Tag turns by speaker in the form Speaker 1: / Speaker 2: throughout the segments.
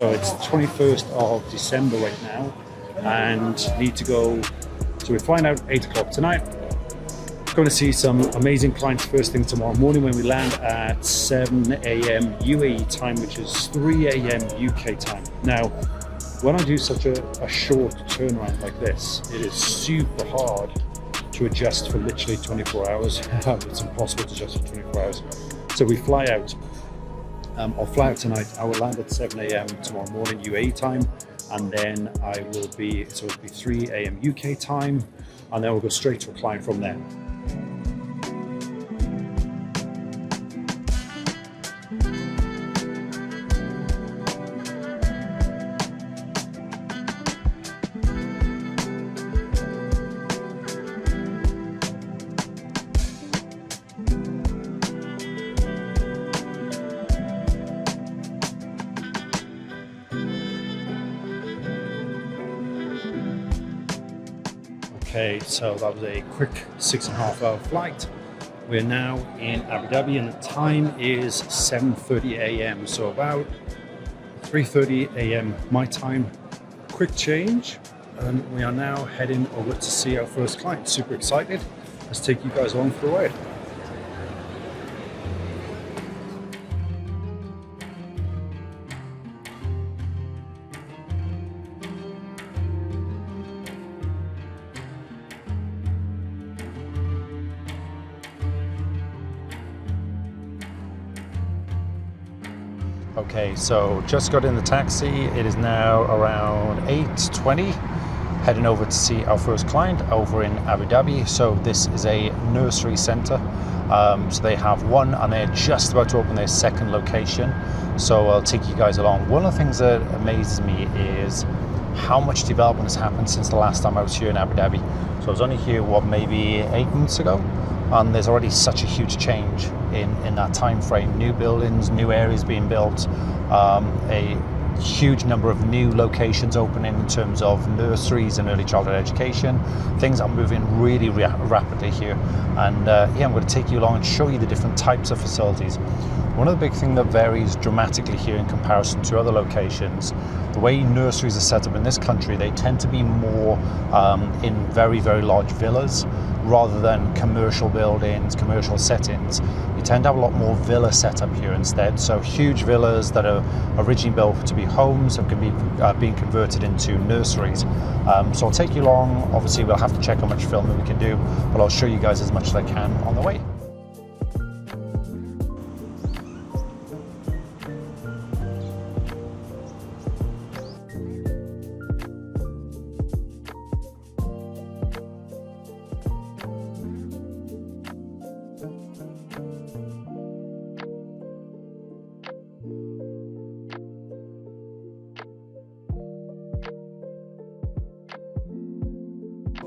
Speaker 1: So it's 21st of December right now and need to go, so we're flying out 8 o'clock tonight. Going to see some amazing clients first thing tomorrow morning when we land at 7 a.m. UAE time, which is 3 a.m. UK time. Now, when I do such a short turnaround like this, it is super hard to adjust for literally 24 hours. It's impossible to adjust for 24 hours. So we fly out. I'll fly out tonight. I will land at 7 a.m. tomorrow morning UAE time, and then I will be, so it'll be 3 a.m. UK time, and then we'll go straight to a client from there. Okay, so that was a quick 6.5 hour flight. We're now in Abu Dhabi and the time is 7:30 a.m. So about 3:30 a.m. my time. Quick change, and we are now heading over to see our first client. Super excited. Let's take you guys along for the ride. Okay, so just got in the taxi. It is now around 8:20, heading over to see our first client over in Abu Dhabi. So this is a nursery center. So they have one and they're just about to open their second location. So I'll take you guys along. One of the things that amazes me is how much development has happened since the last time I was here in Abu Dhabi. So I was only here, what, maybe 8 months ago? And there's already such a huge change in that time frame. New buildings, new areas being built, a huge number of new locations opening in terms of nurseries and early childhood education. Things are moving really rapidly here. And yeah, I'm going to take you along and show you the different types of facilities. One of the big things that varies dramatically here in comparison to other locations, the way nurseries are set up in this country, they tend to be more in very, very large villas rather than commercial buildings, commercial settings. You tend to have a lot more villa setup here instead. So huge villas that are originally built to be homes have been converted into nurseries. So I'll take you along. Obviously we'll have to check how much filming we can do, but I'll show you guys as much as I can on the way.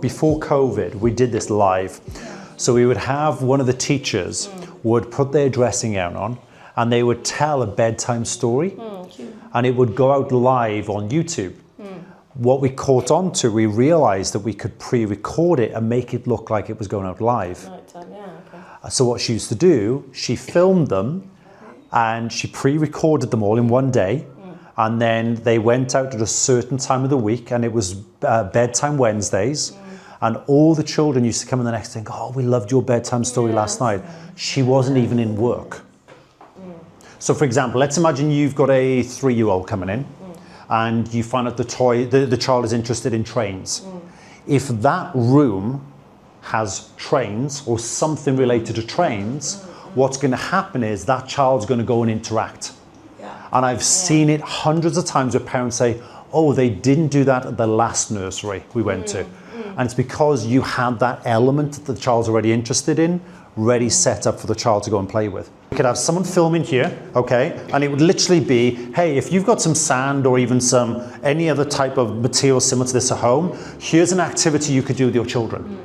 Speaker 1: Before COVID, we did this live. So we would have one of the teachers would put their dressing gown on and they would tell a bedtime story and it would go out live on YouTube. What we caught on to, we realized that we could pre-record it and make it look like it was going out live. So what she used to do, she filmed them and she pre-recorded them all in one day. And then they went out at a certain time of the week and it was bedtime Wednesdays. And all the children used to come in the next day and go, oh, we loved your bedtime story last night. She wasn't even in work. So for example, let's imagine you've got a 3-year-old coming in and you find out the child is interested in trains. If that room has trains or something related to trains, what's going to happen is that child's going to go and interact. And I've seen it hundreds of times where parents say, oh, they didn't do that at the last nursery we went to. And it's because you had that element that the child's already interested in, ready set up for the child to go and play with. You could have someone filming here, okay? And it would literally be, hey, if you've got some sand or even any other type of material similar to this at home, here's an activity you could do with your children.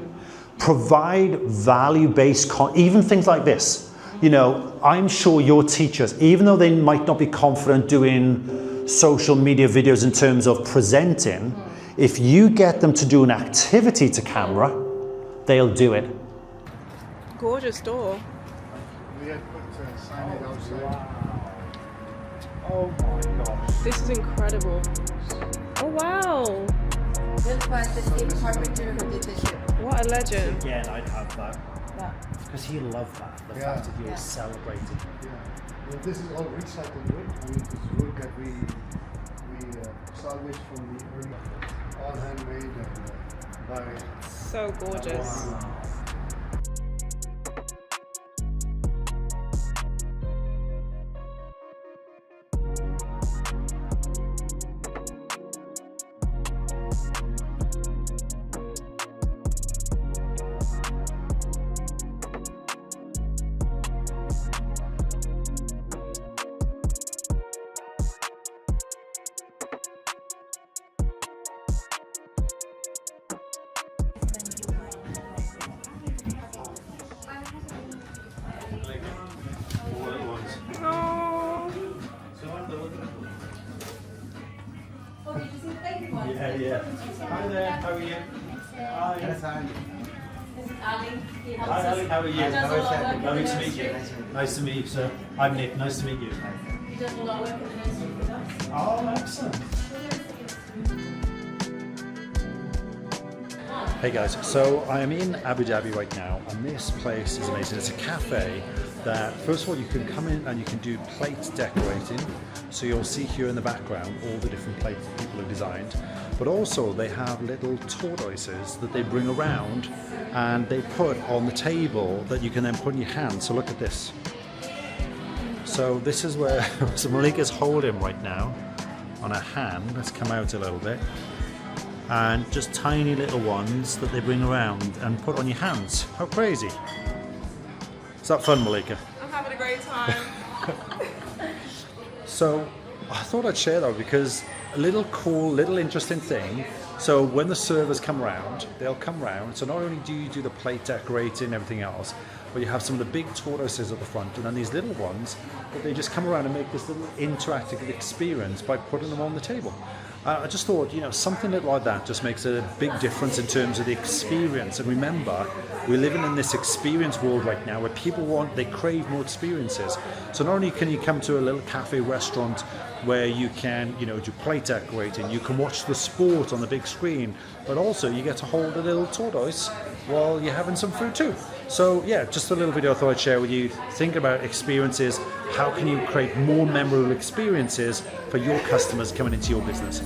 Speaker 1: Provide value-based, even things like this. You know, I'm sure your teachers, even though they might not be confident doing social media videos in terms of presenting, if you get them to do an activity to camera, they'll do it.
Speaker 2: Gorgeous door.
Speaker 3: We had put signage outside.
Speaker 1: Oh my gosh.
Speaker 2: This is incredible. Oh wow.
Speaker 3: Built by the same carpenter who did the ship.
Speaker 2: What a legend.
Speaker 1: Again, I'd have that.
Speaker 3: Yeah.
Speaker 1: Because he loved that. The
Speaker 4: Yeah.
Speaker 1: fact that he was celebrating.
Speaker 4: Yeah. Well, this is all recycled wood. I mean, this is wood that we salvaged from the early, all handmade and by.
Speaker 2: So gorgeous.
Speaker 1: Wow.
Speaker 2: Oh.
Speaker 1: Yeah, yeah. Hi there, how are you? Hi.
Speaker 3: This is Ali. He helps
Speaker 1: Hi,
Speaker 3: us.
Speaker 1: Ali, how are you?
Speaker 3: He does a lot of work in
Speaker 1: Lovely
Speaker 3: the
Speaker 1: to meet you.
Speaker 3: nursery.
Speaker 1: Nice to meet you, sir. I'm Nick, nice to meet you.
Speaker 3: He does a lot of work in the nursery with us.
Speaker 1: Oh, excellent. Hey guys, so I am in Abu Dhabi right now, and this place is amazing. It's a cafe that, first of all, you can come in and you can do plate decorating. So you'll see here in the background all the different plates that people have designed. But also they have little tortoises that they bring around and they put on the table that you can then put in your hand. So look at this. So this is where so Malika's holding right now on her hand. Let's come out a little bit. And just tiny little ones that they bring around and put on your hands. How crazy. Is that fun, Malika?
Speaker 2: I'm having a great time.
Speaker 1: So I thought I'd share that because a little cool, little interesting thing. So when the servers come round, they'll come round. So not only do you do the plate decorating and everything else, but you have some of the big tortoises at the front and then these little ones that they just come around and make this little interactive experience by putting them on the table. I just thought, you know, something like that just makes a big difference in terms of the experience. And remember, we're living in this experience world right now where people they crave more experiences. So not only can you come to a little cafe restaurant where you can, you know, do plate decorating, you can watch the sport on the big screen, but also you get to hold a little tortoise while you're having some food too. So yeah, just a little video I thought I'd share with you. Think about experiences. How can you create more memorable experiences for your customers coming into your business?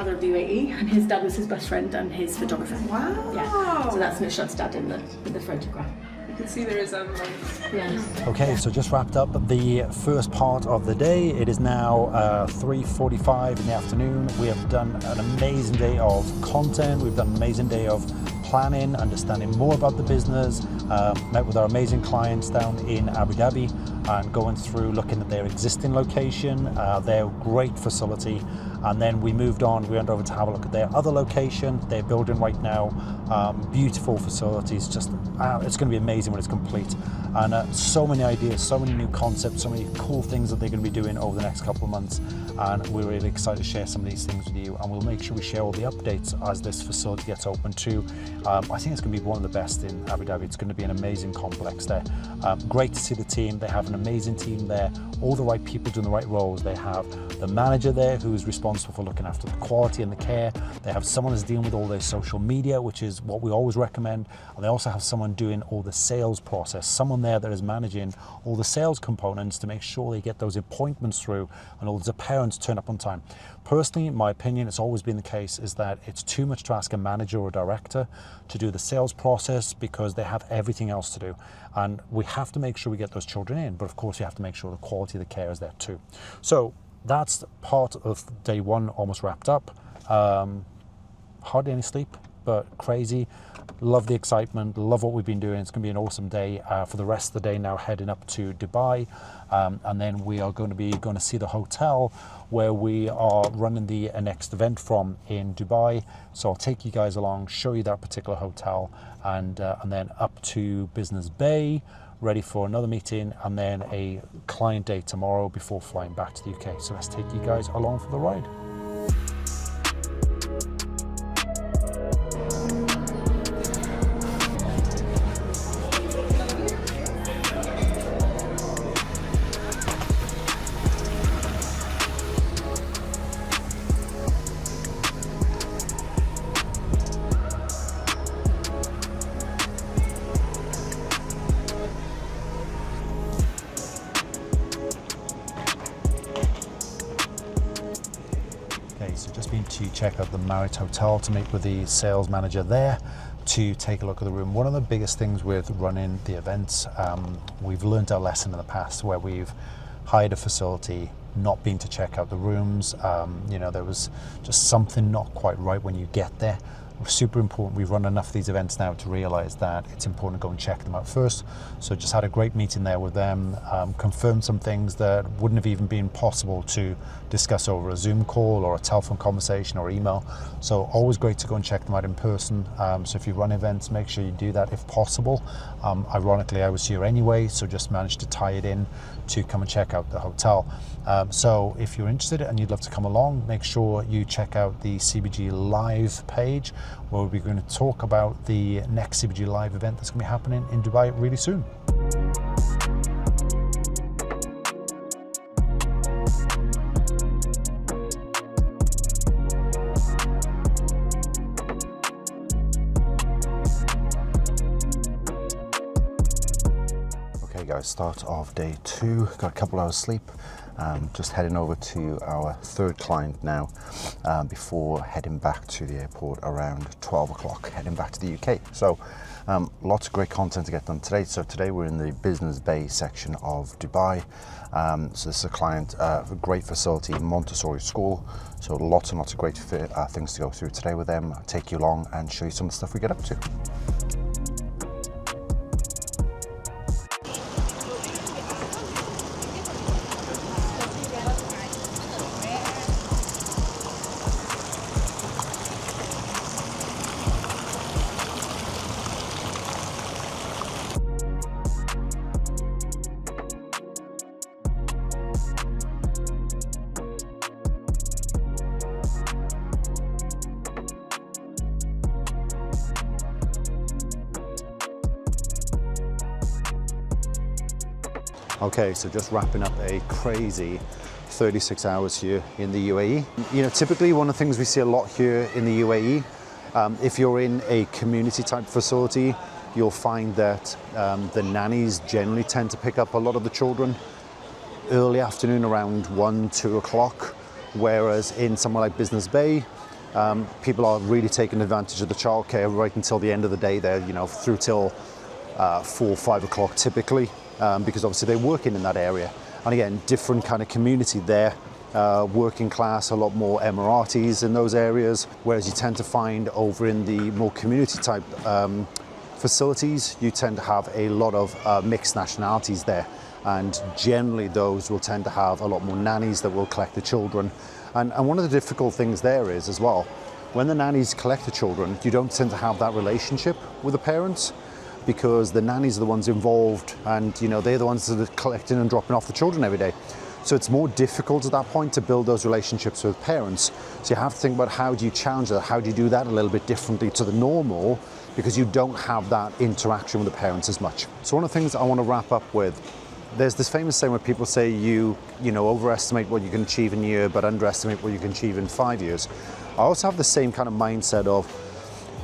Speaker 5: Father of the UAE, and his dad was his best friend and his photographer.
Speaker 2: Wow.
Speaker 5: Yeah. So that's Nishad's dad in the photograph.
Speaker 2: You can see the resemblance.
Speaker 5: Yeah.
Speaker 1: Okay, so just wrapped up the first part of the day. It is now 3:45 in the afternoon. We have done an amazing day of content. We've done an amazing day of planning, understanding more about the business, met with our amazing clients down in Abu Dhabi and going through looking at their existing location, their great facility, and then we moved on. We went over to have a look at their other location. They're building right now, beautiful facilities. Just it's going to be amazing when it's complete, and so many ideas, so many new concepts, so many cool things that they're going to be doing over the next couple of months, and we're really excited to share some of these things with you, and we'll make sure we share all the updates as this facility gets open too. I think it's going to be one of the best in Abu Dhabi. It's going to be an amazing complex there. Great to see the team. They have an amazing team there, all the right people doing the right roles. They have the manager there who's responsible for looking after the quality and the care. They have someone who's dealing with all their social media, which is what we always recommend. And they also have someone doing all the sales process, someone there that is managing all the sales components to make sure they get those appointments through and all the parents turn up on time. Personally, in my opinion, it's always been the case is that it's too much to ask a manager or a director to do the sales process because they have everything else to do. And we have to make sure we get those children in, but of course you have to make sure the quality of the care is there too. So that's part of day one almost wrapped up. Hardly any sleep, but crazy. Love the excitement, love what we've been doing. It's going to be an awesome day for the rest of the day now, heading up to Dubai. And then we are going to see the hotel where we are running the next event from in Dubai. So I'll take you guys along, show you that particular hotel, and then up to Business Bay, ready for another meeting, and then a client day tomorrow before flying back to the UK. So let's take you guys along for the ride. So just been to check out the Marriott Hotel to meet with the sales manager there to take a look at the room. One of the biggest things with running the events, we've learned our lesson in the past where we've hired a facility, not been to check out the rooms. You know, there was just something not quite right when you get there. Super important. We've run enough of these events now to realize that it's important to go and check them out first. So just had a great meeting there with them, confirmed some things that wouldn't have even been possible to discuss over a Zoom call or a telephone conversation or email. So always great to go and check them out in person. So if you run events, make sure you do that if possible. Ironically, I was here anyway, so just managed to tie it in to come and check out the hotel. So if you're interested and you'd love to come along, make sure you check out the CBG Live page, where we're going to talk about the next CBG Live event that's going to be happening in Dubai really soon. Okay guys, start of day 2, got a couple hours sleep. Just heading over to our third client now before heading back to the airport around 12 o'clock, heading back to the UK. So lots of great content to get done today. So today we're in the Business Bay section of Dubai. So this is a client, a great facility, Montessori school. So lots and lots of great things to go through today with them. I'll take you along and show you some of the stuff we get up to. Okay, so just wrapping up a crazy 36 hours here in the UAE. You know, typically one of the things we see a lot here in the UAE, if you're in a community type facility, you'll find that the nannies generally tend to pick up a lot of the children early afternoon around 1, 2 o'clock, whereas in somewhere like Business Bay, people are really taking advantage of the childcare right until the end of the day there, you know, through till 4, 5 o'clock typically. Because obviously they're working in that area. And again, different kind of community there, working class, a lot more Emiratis in those areas, whereas you tend to find over in the more community type facilities, you tend to have a lot of mixed nationalities there. And generally those will tend to have a lot more nannies that will collect the children. And one of the difficult things there is as well, when the nannies collect the children, you don't tend to have that relationship with the parents, because the nannies are the ones involved and, you know, they're the ones that are collecting and dropping off the children every day. So it's more difficult at that point to build those relationships with parents. So you have to think about how do you challenge that? How do you do that a little bit differently to the normal, because you don't have that interaction with the parents as much. So one of the things I want to wrap up with, there's this famous saying where people say you know, overestimate what you can achieve in a year, but underestimate what you can achieve in 5 years. I also have the same kind of mindset of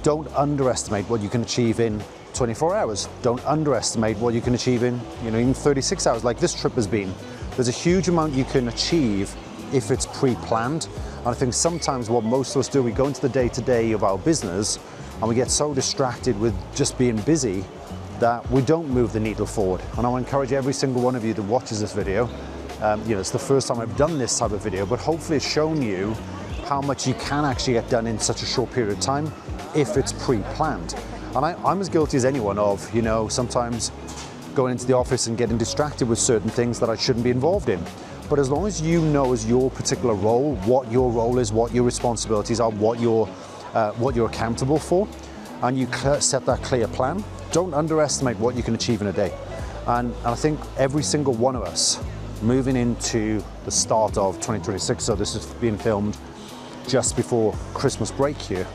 Speaker 1: don't underestimate what you can achieve in 24 hours. Don't underestimate what you can achieve in, you know, even 36 hours like this trip has been. There's a huge amount you can achieve if it's pre-planned. And I think sometimes what most of us do, we go into the day-to-day of our business and we get so distracted with just being busy that we don't move the needle forward. And I want to encourage every single one of you that watches this video. You know, it's the first time I've done this type of video, but hopefully it's shown you how much you can actually get done in such a short period of time. if it's pre-planned. And I'm as guilty as anyone of, you know, sometimes going into the office and getting distracted with certain things that I shouldn't be involved in. But as long as you know as your particular role, what your role is, what your responsibilities are, what you're accountable for, and you set that clear plan, don't underestimate what you can achieve in a day. And I think every single one of us moving into the start of 2026, so this is being filmed just before Christmas break here,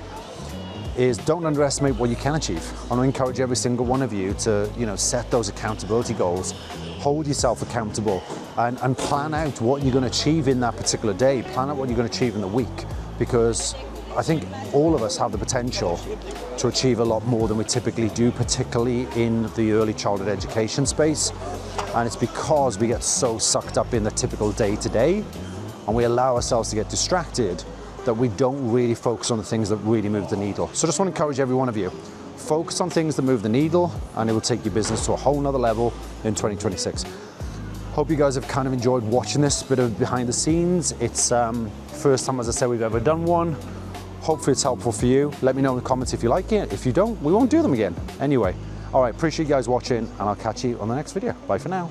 Speaker 1: is don't underestimate what you can achieve. I want to encourage every single one of you to, you know, set those accountability goals, hold yourself accountable, and plan out what you're going to achieve in that particular day, plan out what you're going to achieve in the week, because I think all of us have the potential to achieve a lot more than we typically do, particularly in the early childhood education space. And it's because we get so sucked up in the typical day-to-day and we allow ourselves to get distracted that we don't really focus on the things that really move the needle. So I just want to encourage every one of you, focus on things that move the needle, and it will take your business to a whole nother level in 2026. Hope you guys have kind of enjoyed watching this bit of behind the scenes. It's first time, as I said, we've ever done one. Hopefully it's helpful for you. Let me know in the comments if you like it. If you don't, we won't do them again. Anyway, all right, appreciate you guys watching, and I'll catch you on the next video. Bye for now.